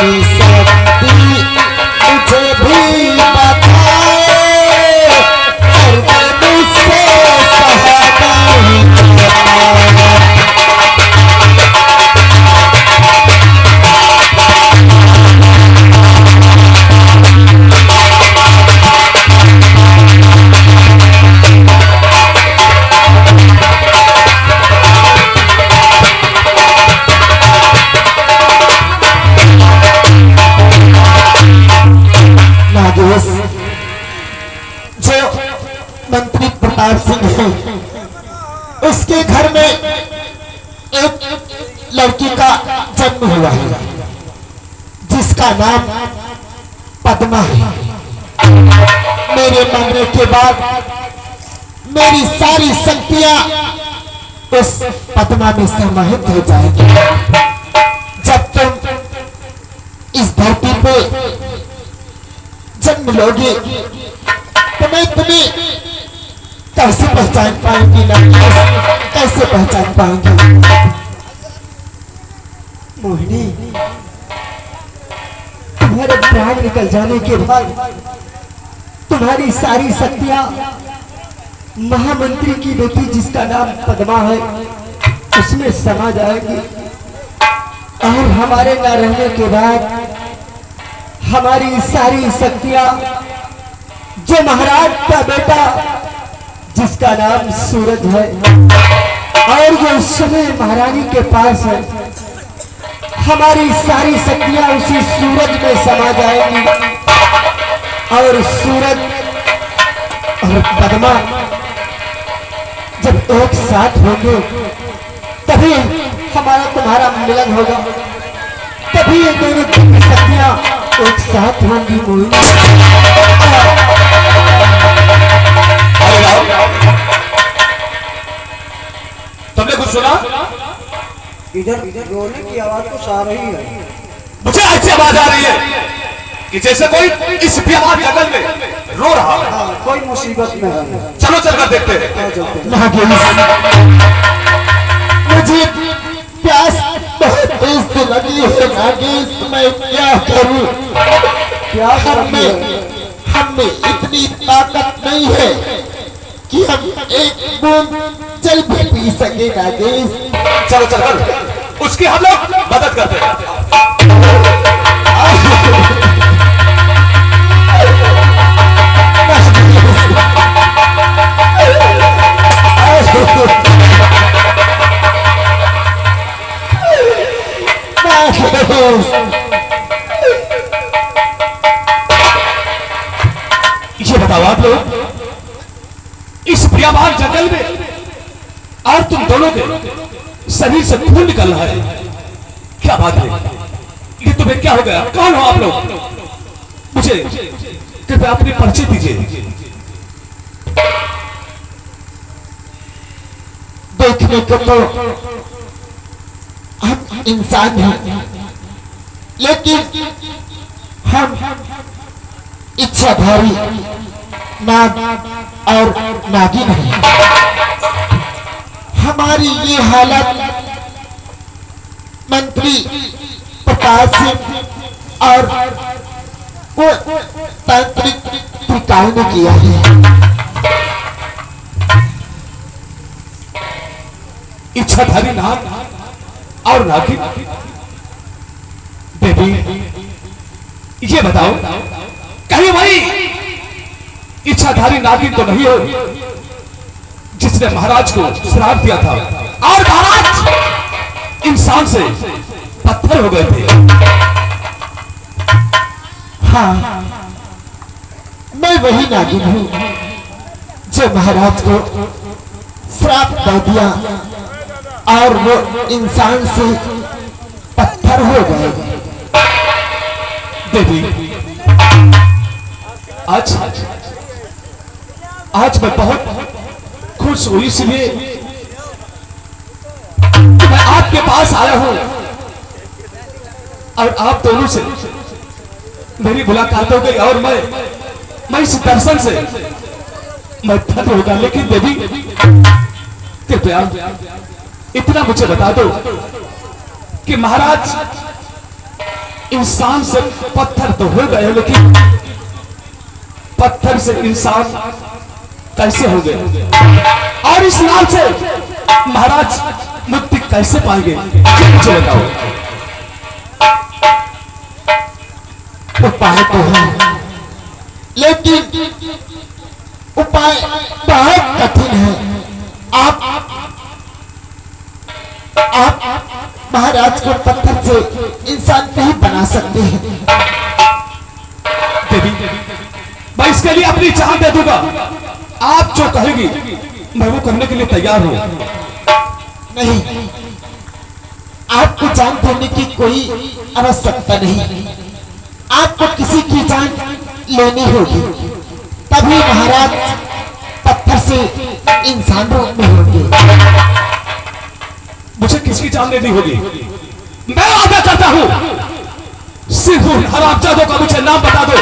शक्ति मुझे भी बताए, दर्द मुझसे सहा नहीं जाता। जो मंत्री प्रताप सिंह है, उसके घर में एक लड़की का जन्म हुआ है जिसका नाम पद्मा है। मेरे मरने के बाद मेरी सारी शक्तियां उस पद्मा में समाहित हो जाएगी। जब तुम इस धरती पे जन्म लोगे तो मैं तुम्हें कैसे पहचान पाऊंगी ना, कैसे पहचान पाऊंगी? मोहिनी, तुम्हारे प्राण निकल जाने के बाद तुम्हारी सारी शक्तियां महामंत्री की बेटी जिसका नाम पद्मा है उसमें समा जाएगी। और हमारे न रहने के बाद हमारी सारी शक्तियां जो महाराज का बेटा जिसका नाम सूरज है और जो इस समय महारानी के पास है, हमारी सारी शक्तियां उसी सूरज में समा जाएंगी। और सूरज और पद्मा जब एक साथ होंगे तभी हमारा तुम्हारा मिलन होगा, तभी ये दोनों शक्तियां एक साथ होंगी। मोहिनी, तुमने कुछ सुना? इधर रोने की आवाज कुछ आ रही है। मुझे ऐसी आवाज आ रही है कि जैसे कोई इस बियाबान जंगल में रो रहा है। कोई मुसीबत में है। चलो चलकर देखते हैं। मुझे प्यास बहुत तेज से लगी है नागेश, मैं क्या करूं? हम में इतनी ताकत नहीं है कि हम एक बूंद जल भी पी सके नागेश। चलो चलकर उसकी हम लोग मदद करते हैं। ये बताओ आप लोग, इस बियाबान जंगल में और तुम दोनों के शरीर से खून निकल रहा है, क्या बात है? ये तुम्हें क्या हो गया? कौन हो आप लोग? मुझे कृपया अपनी परिचय दीजिए। देखने को तो हम इंसान हैं, लेकिन हम इच्छाधारी नाग और नागिन हैं। हमारी ये हालत मंत्री प्रताप सिंह और वो तांत्रिक त्रिकाल ने किया है। इच्छाधारी नाग और नागिन? बेबी, ये बताओ, कहीं वही इच्छाधारी नागिन तो नहीं हो जिसने महाराज को श्राप दिया था और महाराज इंसान से पत्थर हो गए थे? हाँ, मैं वही नागिन हूँ जो महाराज को श्राप दे दिया और वो इंसान से पत्थर हो गए। देवी, आज मैं बहुत खुश हुई, इसलिए मैं आपके पास आया हूं और आप दोनों से मेरी मुलाकात हो गई और मैं इस दर्शन से मैं धन्य होगा। लेकिन देवी, कृपया इतना मुझे बता दो कि महाराज इंसान से पत्थर तो हो गए, लेकिन पत्थर से इंसान कैसे हो गए, और इस नाम से महाराज मुक्ति कैसे पाएंगे, मुझे बताओ। उपाय तो है, लेकिन उपाय बहुत कठिन है। आप महाराज को पत्थर से इंसान नहीं बना सकते हैं। देवी, मैं इसके लिए अपनी जान दे दूंगा। आप जो कहेगी मैं वो करने के लिए तैयार हूं। नहीं, आपको जान देने की कोई आवश्यकता नहीं। आपको किसी की जान लेनी होगी, तभी महाराज पत्थर से इंसान रूप में होंगे। मुझे किसकी जान लेनी होगी? मैं वादा करता हूं, सिर्फ उन हरामजादों का मुझे नाम बता दो,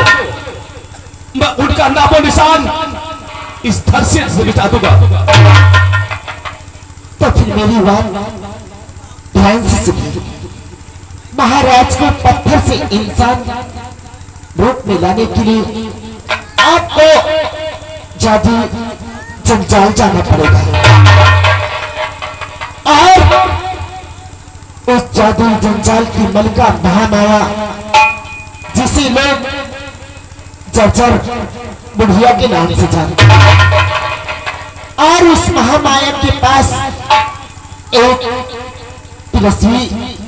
मैं उनका नामो निशान इस धरती से मिटा दूंगा। तो फिर मेरी बात ध्यान से सुनिए। महाराज को पत्थर से इंसान रूप में लाने के लिए आपको जादू जंजाल जाना पड़ेगा, और उस जादू जंजाल की मलका महामाया, जिसे लोग जर्जर बुढ़िया के नाम से जानते हैं, और उस महामाया के पास एक तिलस्मी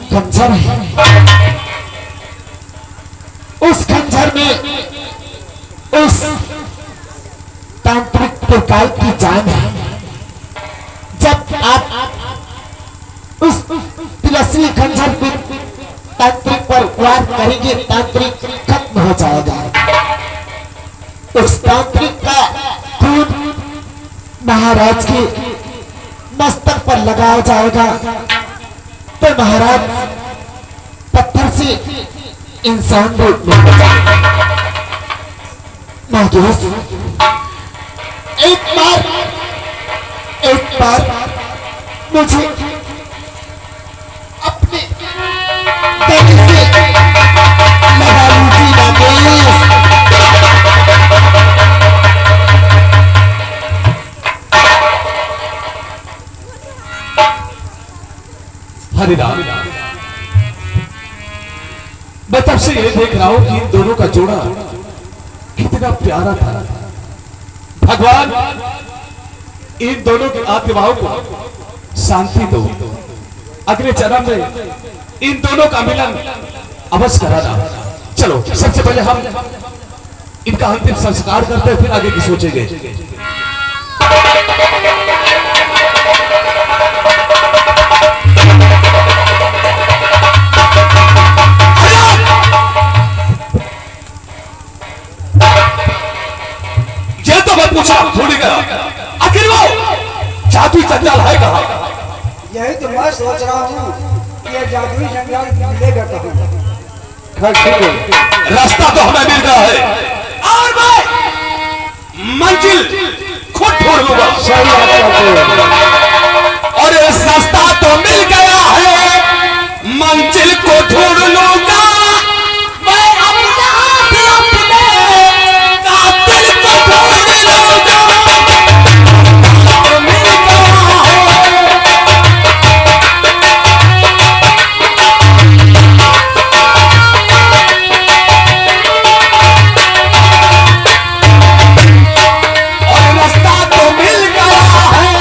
खंजर है। उस खंजर में उस तांत्रिक प्रकार की जान है। जब आप उस तिलस्मी खंजर पे तांत्रिक पर वार करेंगे, तांत्रिक खत्म हो जाएगा। उस तांत्रिक का खून महाराज के मस्तक पर लगाया जाएगा, तो महाराज पत्थर से इंसान रूप में हो जाएगा। नागेश, एक बार मुझे अपने गले से लगा लीजिए नागेश। हरिराम, मैं तब से ये देख रहा हूं कि इन दोनों का जोड़ा कितना प्यारा था। भगवान इन दोनों की आत्माओं को शांति दो। अगले जन्म में इन दोनों का मिलन अवश्य कराना। चलो, सबसे पहले हम इनका अंतिम संस्कार करते हैं, फिर आगे की सोचेंगे। ये तो मैं पूछा भूल गया, आखिर वो जादुई जंजाल है कहां? यही तो मैं सोच रहा हूँ कि ये जादुई जंजाल मिलेगा कहाँ। रास्ता तो हमें मिल गया है, और मैं मंजिल खुद ढूंढ लूंगा। और इस रास्ता तो मिल गया है, मंजिल को ढूंढ लूंगा। मैं अपना कातिल को ढूंढ लूंगा। मिल गया है। और रास्ता तो मिल गया है,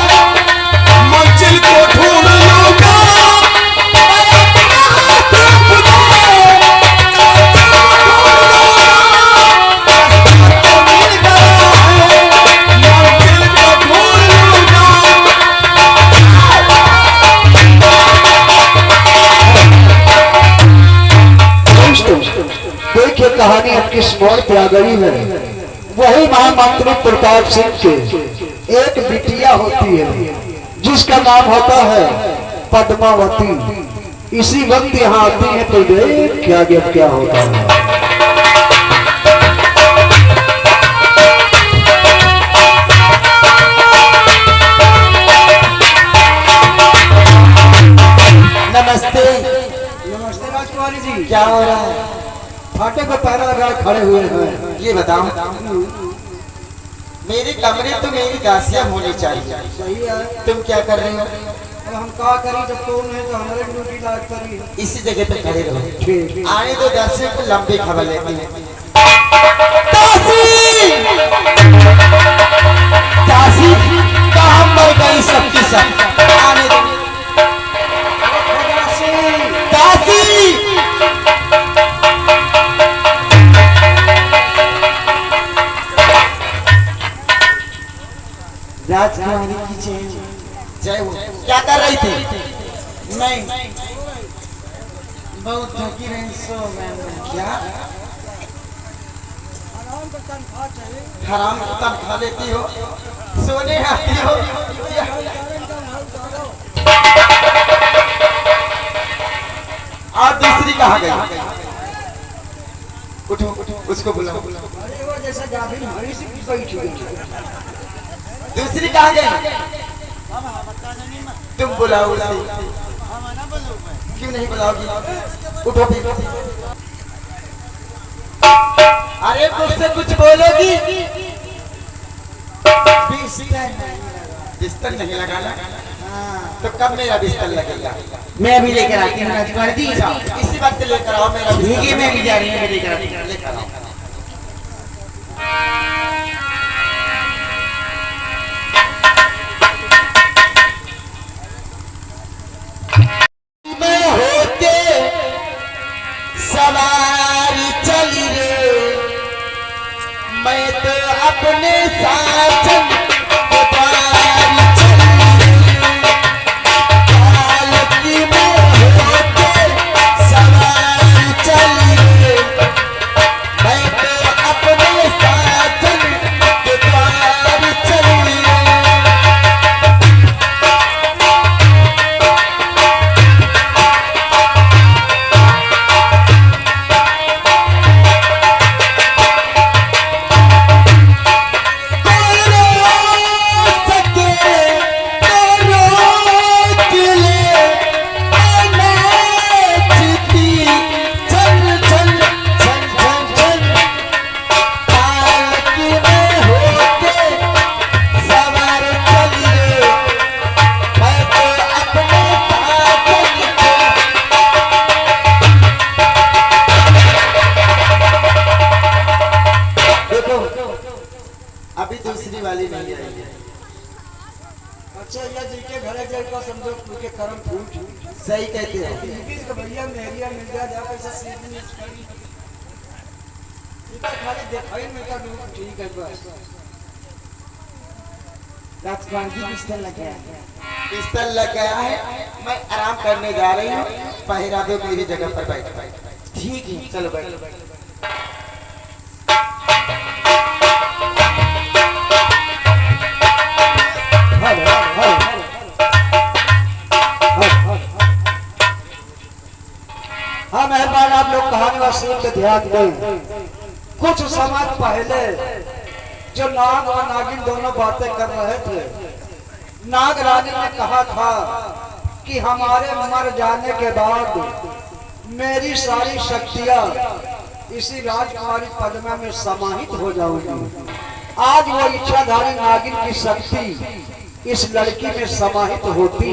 मंजिल को ढूंढ लूंगा। मैं अपना मिल गया है, मंजिल को ढूंढ लूंगा। दोस्तों, देखिए कहानी आपकी स्मरण पे आ गई है। वही महामंत्री प्रताप सिंह के एक बिटिया होती है, जिसका नाम होता है पद्मावती। इसी वक्त यहाँ आती है तो देख क्या क्या होता है। नमस्ते। नमस्ते राजकुमारी जी। क्या हो रहा है? फाटे को पैर लगा खड़े हुए हैं। ये बताओ, मेरे कमरे तो मेरी दासियां होनी चाहिए, सही है। तुम क्या कर रहे हो? अब हम क्या करें जब तुम है तो हमारे ड्यूटी लाग करी। इसी जगह पे खड़े रहो। ठीक। आने दो दासियों को लंबी खबर लेती है। दासी कहाँ मर गई सबकी सब? आने दो दासी। राजकुमारी की जय हो। क्या कर रही थी? नहीं बहुत थकी रही सो मैं। क्या हराम की तनख्वाह लेती हो, सोने आती हो? और दूसरी कहाँ गई? उठो उसको बुलाओ। अरे वो जैसा गाभिन हरी सी बैठी हुई। दूसरी कहाँ गई? तुम बुलाओ उसे। क्यों नहीं बुलाओगी? उठो फिर। अरे मुझसे कुछ बोलोगी? बिस्तर नहीं लगाना? तो कब मेरा बिस्तर लगेगा? मैं अभी लेकर आती हूँ राजकुमारी जी। इसी वक्त लेकर आओ मेरा ठीक बिस्तर। है मैं भी जा रही हूँ लेकर आती हूँ। लेकर आओ। मैं होके सवारी चली रे, मैं तो अपने साजन को पारी चली रे। पालकी में होके सवारी चली रे, मैं तो अपने साजन को पारी चली रे। अभी दूसरी वाली नहीं आई है। अच्छा ये जिनके घरे जाए को समझो उनके कर्म फूट। सही कहते हो। इसके भैया मेरिया मिल जा जाके ऐसा सीधी इतना खाली दिखाई में का रूप ठीक है बस। राजकुमार जी बिस्तर लग गया है। बिस्तर लग गया है, मैं आराम करने जा रही हूँ। पहरा दो मेरी जगह पर बैठ। ठीक है चलो बैठो। हाँ मेहरबान आप लोग कहानी व सीन पे ध्यान दें। कुछ समय पहले जो नाग और नागिन दोनों बातें कर रहे थे, नाग रानी ने कहा था कि हमारे मर जाने के बाद मेरी सारी शक्तियां इसी राजकुमारी पद्मा में समाहित हो जाऊंगी। आज वो इच्छाधारी नागिन की शक्ति इस लड़की में समाहित होती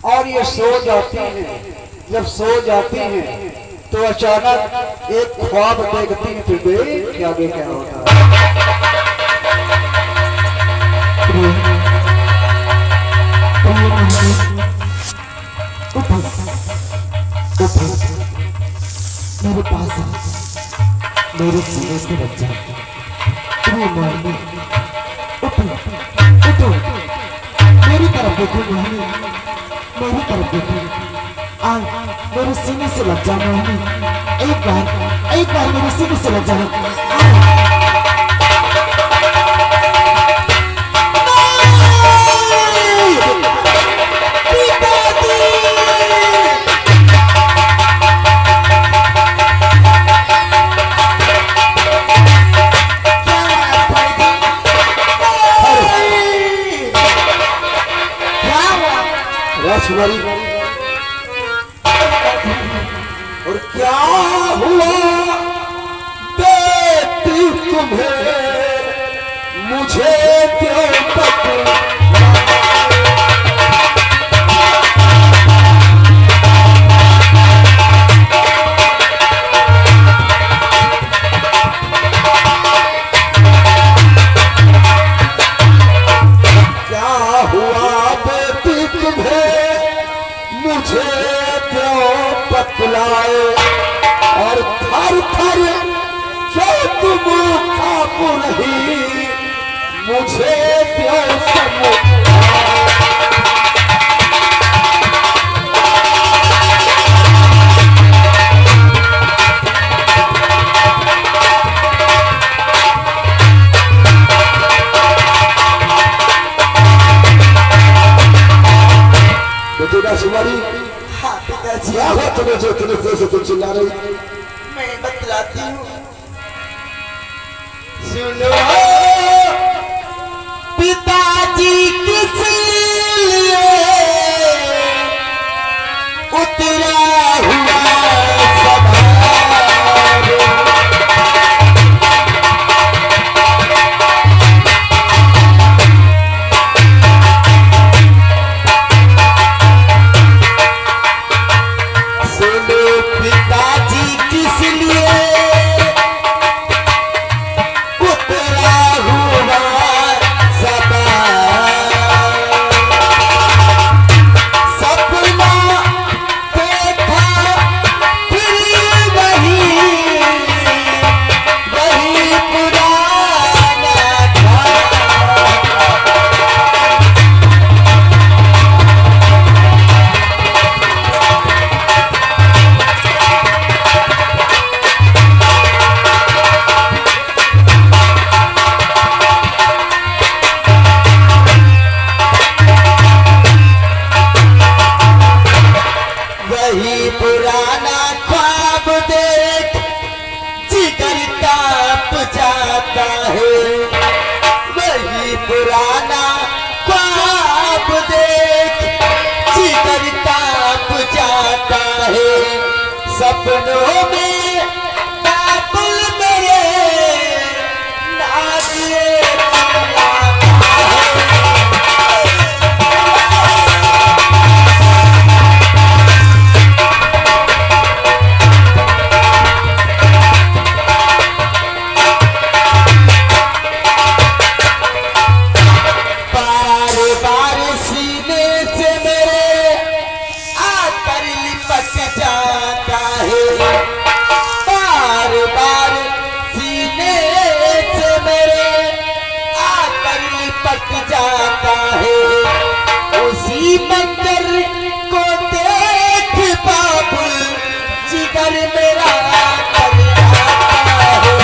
और ये सो जाती है। जब सो जाती है तो अचानक एक ख्वाब देखती थी। देख आगे क्या होता है। मेरे पास आ, मेरे सीने से बच जा। तुम्हें मोहिनी, उठो उठो, मेरी तरफ देखो मोहिनी, मेरी तरफ देखो। आ मेरे सीने से लग जा मोहिनी, एक बार मेरे सीने से लग जा। और क्या हुआ को नहीं मुझे प्यार समझ शिवानी हाँ पिताजी क्या हुआ तुम्हें जो इतने तेज से तुम चिल्ला रही? मैं बतलाती हूँ सुनो पिताजी किस लिए उतरा हुआ सवार सुनो पिताजी किस लिए उतरा हुआ सवार सपना देखा फिर वही पुराना था वही पुराना ख्वाब देख जिगर कांप जाता है वही पुराना ख्वाब देख जिगर कांप जाता है सपनों में बाबुल मेरे नाज़े जाता है उसी मंजर को देख बाबुल जिगर मेरा कर जाता है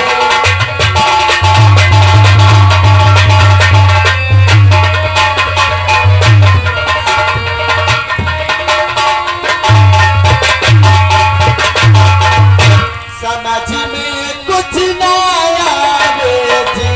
समझ में कुछ ना आया जी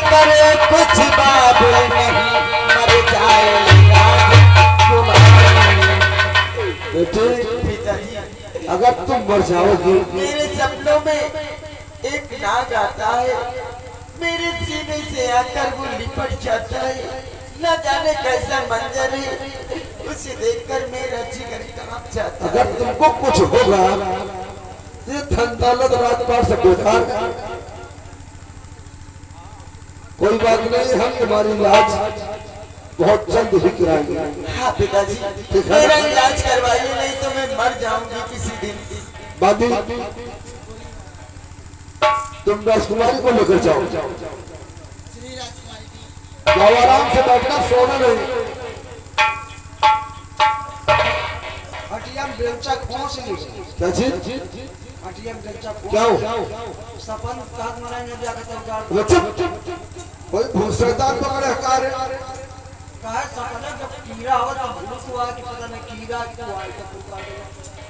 करे कुछ बाबुल नहीं मर जाएगा बेटे पिताजी अगर तुम मर जाओगी मेरे सपनों में एक नाग आता है मेरे सीने से आकर वो लिपट जाता है न जाने कैसा मंजर है उसे देखकर मेरा जिगर कांप जाता है अगर तुमको कुछ होगा ये धन दौलत राजपाट से बेकार कोई बात नहीं हम तुम्हारी इलाज बहुत जल्द ही कराएंगे हाँ पिताजी मेरा इलाज करवाइए नहीं तो मैं मर जाऊंगी किसी दिन बादी तुम राजकुमारी को लेकर जाओ जाओ आराम से बैठना सोना नहीं हटियम बेलचा कौन से ली क्या चीज हटियम बेलचा क्या हो सपन काग मराई ने जाकर तब चुप कोई भूसैतान पकड़े कार्य कहा सपने जब कीड़ा हो तो भूत हुआ कि पता नहीं कीड़ा क्यों आया तो पूछा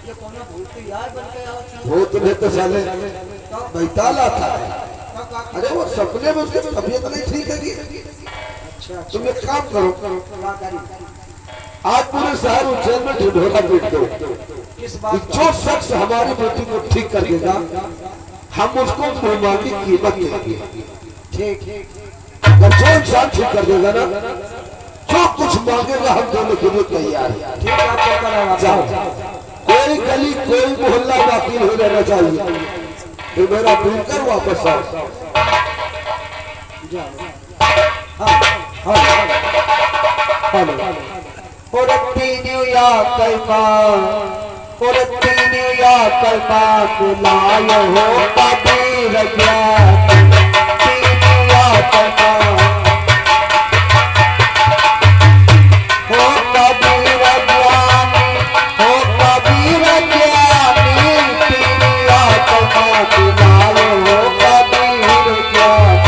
ये कौन भूत यार बन के आया भूत ने तो साले बैताल आता है अरे वो सपने में उसकी तबीयत नहीं ठीक है अच्छा तुम एक काम करो क्या करी आज पूरे शहर उज्जैन में ढिढोरा पीट दो किस बात जो शख्स हमारी बेटी को ठीक कर देगा हम उसको मेहमानी कीमत देंगे ठीक अगर जो इंसान ठीक कर देगा ना जो कुछ मांगेगा हम दोनों के लिए तैयार हैं। ठीक है, आप चल कर जाओ, कोई गली कोई मोहल्ला बाकी नहीं रहना चाहिए। तो मेरा मिलकर वापस आओ। तीनों या कलमा, तीनों या कलमा लायो हो कबीर ज्ञान, तीनों या कलमा हो कबीर ज्ञानी, हो कबीर ज्ञानी, तीनों या कलमा लायो हो कबीर ज्ञानी।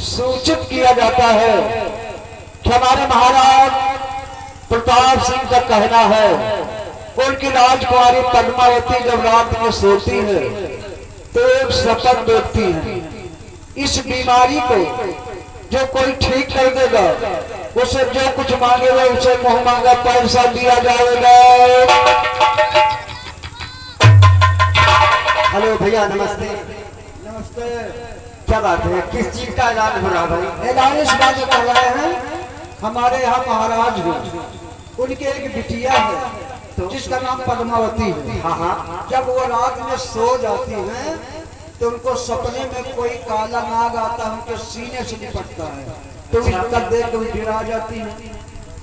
सूचित किया जाता है कि हमारे महाराज प्रताप सिंह का कहना है, उनकी राजकुमारी पद्मावती जब रात में सोती है तो एक सपन देखती है। इस बीमारी को जो कोई ठीक कर देगा, उसे जो कुछ मांगेगा उसे मुंह मांगा पैसा दिया जाएगा। हेलो भैया, नमस्ते। नमस्ते। क्या बात है, किस चीज का ऐलान हो रहा भाई? ऐलान इस बात कर रहे हैं, हमारे यहाँ महाराज हैं, उनके एक बिटिया है जिसका नाम पद्मावती है। हाँ हाँ। जब वो रात में सो जाती हैं तो उनको सपने में कोई काला नाग आता है, उनके सीने से निपटता है, तो उसका देख कर गिरा जाती है।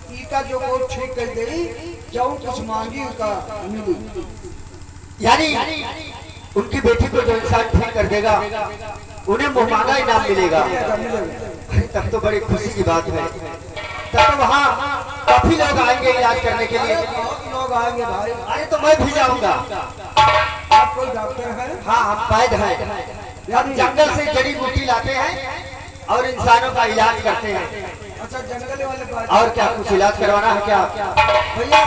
टीका जो वो ठीक कर गई, जब कुछ मांगी उसका मिली। यानी उनकी बेटी को जो इंसान ठीक कर देगा उन्हें मुहमांगा इनाम मिलेगा। तब तो बड़ी खुशी की बात है। तब तो वहाँ काफी लोग आएंगे इलाज करने के लिए। बहुत लोग आएंगे भाई। अरे तो मैं भी जाऊंगा। आप कोई डॉक्टर है? हाँ, हम वैद्य हैं। हम जंगल से जड़ी बूटी लाते हैं और इंसानों का इलाज करते हैं। अच्छा, जंगल वाले बात। और क्या कुछ इलाज करवाना है क्या? भैया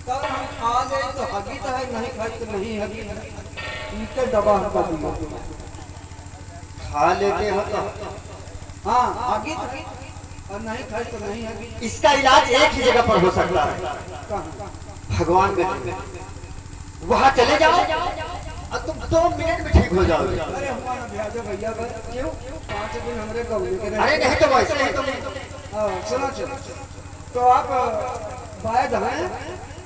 तब हम खा ले तो हगी तो है, नहीं खाए तो नहीं हगी। इनके दवा हमका दिया। खा लेते हो तो हाँ, हगी तो और नहीं खाए तो नहीं हगी। इसका इलाज एक ही जगह पर हो सकता है, कहाँ? भगवान में। वहाँ चले जाओ और तुम 2 मिनट में ठीक हो जाओगे। अरे हमारा ब्याज है भैया, क्यों 5 दिन हमरे गौले के रहे। अरे नहीं तो वैसे ही तुम। सुनो सुनो, तो आप वैद्य हैं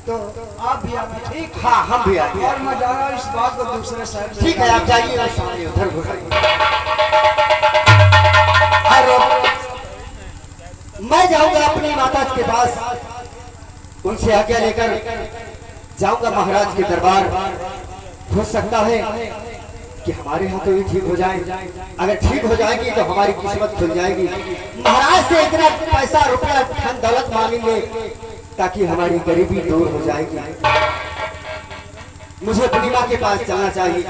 तो आप भी आए, ठीक? हाँ, हम भी आए। और मैं जा रहा हूँ इस बात को दूसरे साइड। ठीक है, आप जाइए और सामने उधर घुसाइए। और मैं जाऊंगा अपनी माता के पास, उनसे आज्ञा लेकर जाऊंगा महाराज के दरबार। हो सकता है कि हमारे हाथों ही ठीक हो जाए। अगर ठीक हो जाएगी तो हमारी किस्मत खुल जाएगी। महाराज से इतना पैसा रुपया धन दौलत मांगेंगे ताकि हमारी गरीबी दूर हो जाएगी। मुझे पूर्णिमा के पास चलना चाहिए।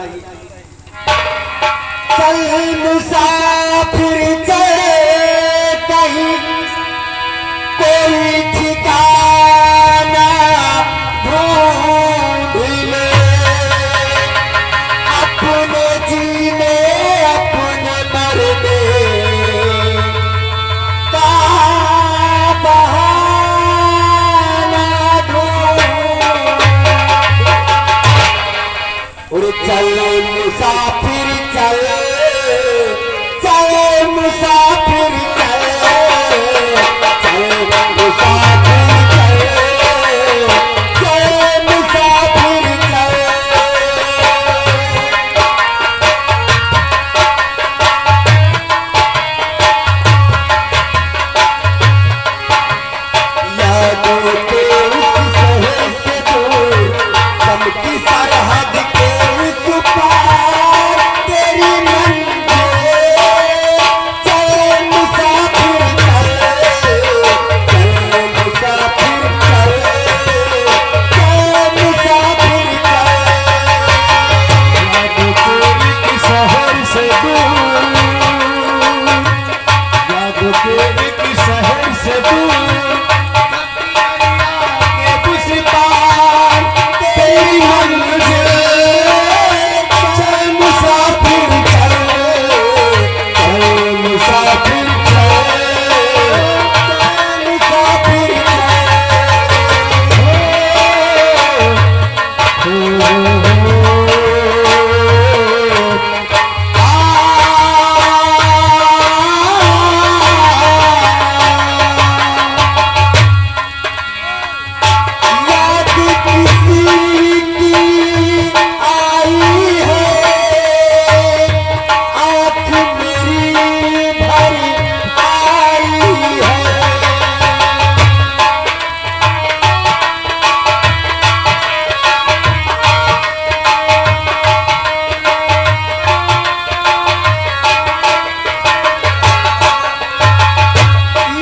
चल मुसाफिर चल कहीं कोई ठिकाना ढूंढ ले, अपने जीने अपने मरने का बहाना ढूंढ। और चल मुसाफिर चल, चल मुसाफिर चल, चल मुसाफिर चल, चल मुसाफिर चल। यादों के उस शहर से दूर, गम की सरहद के उस पार तेरी मंजिल। चल मुसाफिर चल, चल मुसाफिर चल, चल मुसाफिर चल। यादों के एक शहर से दूर, यादों के एक शहर से दूर, के उस पार तेरी मंजिल। चल मुसाफिर चल, चल मुसाफिर चल, चल मुसाफिर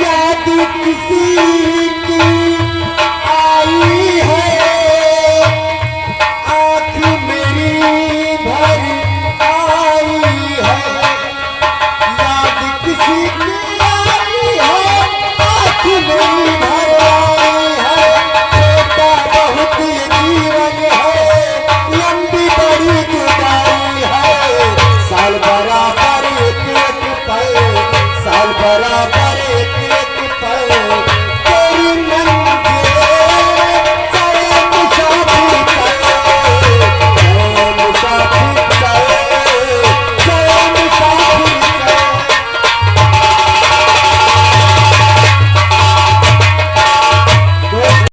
याद किसी की आई है, आँख मेरी भर आई है। याद किसी की आई है, आँख मेरी भर आई है। याद किसी की आई है, आँख मेरी भर आई है। छोटा बहुत ये जीवन है, लंबी बड़ी जुदाई है। साल बराबर एक एक पल, साल बराबर एक एक पल तेरी